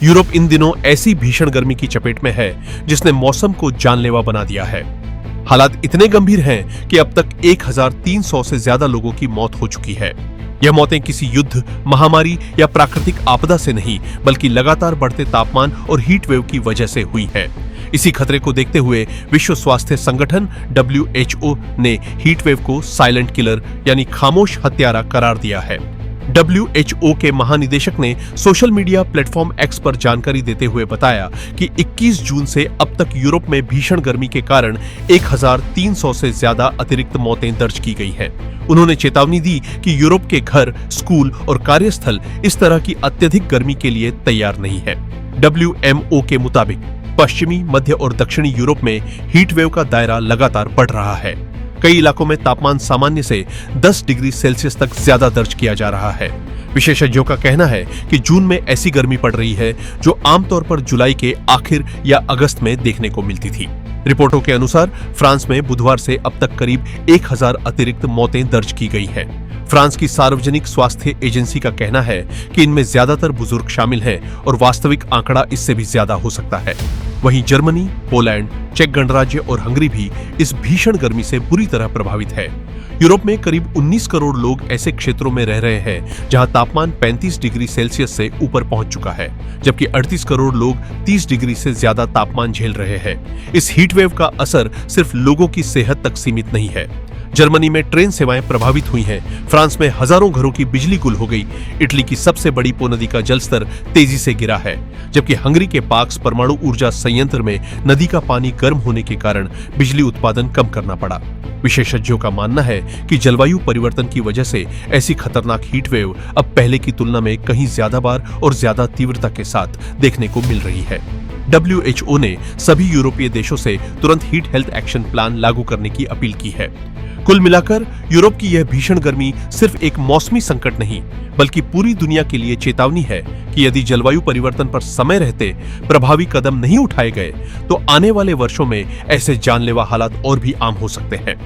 Europe in दिनों ऐसी भीषण गर्मी की चपेट में है जिसने मौसम को जानलेवा बना दिया है। हालात इतने गंभीर हैं कि अब तक 1300 से ज्यादा लोगों की मौत हो चुकी है। यह मौतें किसी युद्ध, महामारी या प्राकृतिक आपदा से नहीं, बल्कि लगातार बढ़ते तापमान और हीट वेव की वजह से हुई है। इसी खतरे को देखते हुए विश्व स्वास्थ्य संगठन WHO ने हीट वेव को साइलेंट किलर यानी खामोश हत्यारा करार दिया है। WHO के महानिदेशक ने सोशल मीडिया प्लेटफॉर्म X पर जानकारी देते हुए बताया कि 21 जून से अब तक यूरोप में भीषण गर्मी के कारण 1300 से ज्यादा अतिरिक्त मौतें दर्ज की गई हैं। उन्होंने चेतावनी दी कि यूरोप के घर, स्कूल और कार्यस्थल इस तरह की अत्यधिक गर्मी के लिए तैयार नहीं है। WMO के मुताबिक पश्चिमी, मध्य और दक्षिणी यूरोप में हीट वेव का दायरा लगातार बढ़ रहा है। कई इलाकों में तापमान सामान्य से 10 डिग्री सेल्सियस तक ज्यादा दर्ज किया जा रहा है। विशेषज्ञों का कहना है कि जून में ऐसी गर्मी पड़ रही है जो आमतौर पर जुलाई के आखिर या अगस्त में देखने को मिलती थी। रिपोर्टों के अनुसार फ्रांस में बुधवार से अब तक करीब 1000 अतिरिक्त मौतें दर्ज की गई हैं। फ्रांस की सार्वजनिक स्वास्थ्य एजेंसी का कहना है कि इनमें ज्यादातर बुजुर्ग शामिल हैं और वास्तविक आंकड़ा इससे भी ज्यादा हो सकता है। वहीं जर्मनी, पोलैंड, चेक गणराज्य और हंगरी भी इस भीषण गर्मी से बुरी तरह प्रभावित है। यूरोप में करीब 19 करोड़ लोग ऐसे क्षेत्रों में रह रहे हैं जहां तापमान 35 डिग्री सेल्सियस से ऊपर पहुंच चुका है, जबकि 38 करोड़ लोग 30 डिग्री से ज्यादा तापमान झेल रहे हैं। इस हीट वेव का असर सिर्फ लोगों की सेहत तक सीमित नहीं है। जर्मनी में ट्रेन सेवाएं प्रभावित हुई हैं, फ्रांस में हजारों घरों की बिजली गुल हो गई, इटली की सबसे बड़ी पो नदी का जलस्तर तेजी से गिरा है, जबकि हंगरी के पाक्स परमाणु ऊर्जा संयंत्र में नदी का पानी गर्म होने के कारण बिजली उत्पादन कम करना पड़ा। विशेषज्ञों का मानना है कि जलवायु परिवर्तन की वजह से ऐसी खतरनाक हीट वेव अब पहले की तुलना में कहीं ज्यादा बार और ज्यादा तीव्रता के साथ देखने को मिल रही है। WHO ने सभी यूरोपीय देशों से तुरंत हीट हेल्थ एक्शन प्लान लागू करने की अपील की है। कुल मिलाकर यूरोप की यह भीषण गर्मी सिर्फ एक मौसमी संकट नहीं, बल्कि पूरी दुनिया के लिए चेतावनी है कि यदि जलवायु परिवर्तन पर समय रहते प्रभावी कदम नहीं उठाए गए तो आने वाले वर्षों में ऐसे जानलेवा हालात और भी आम हो सकते हैं।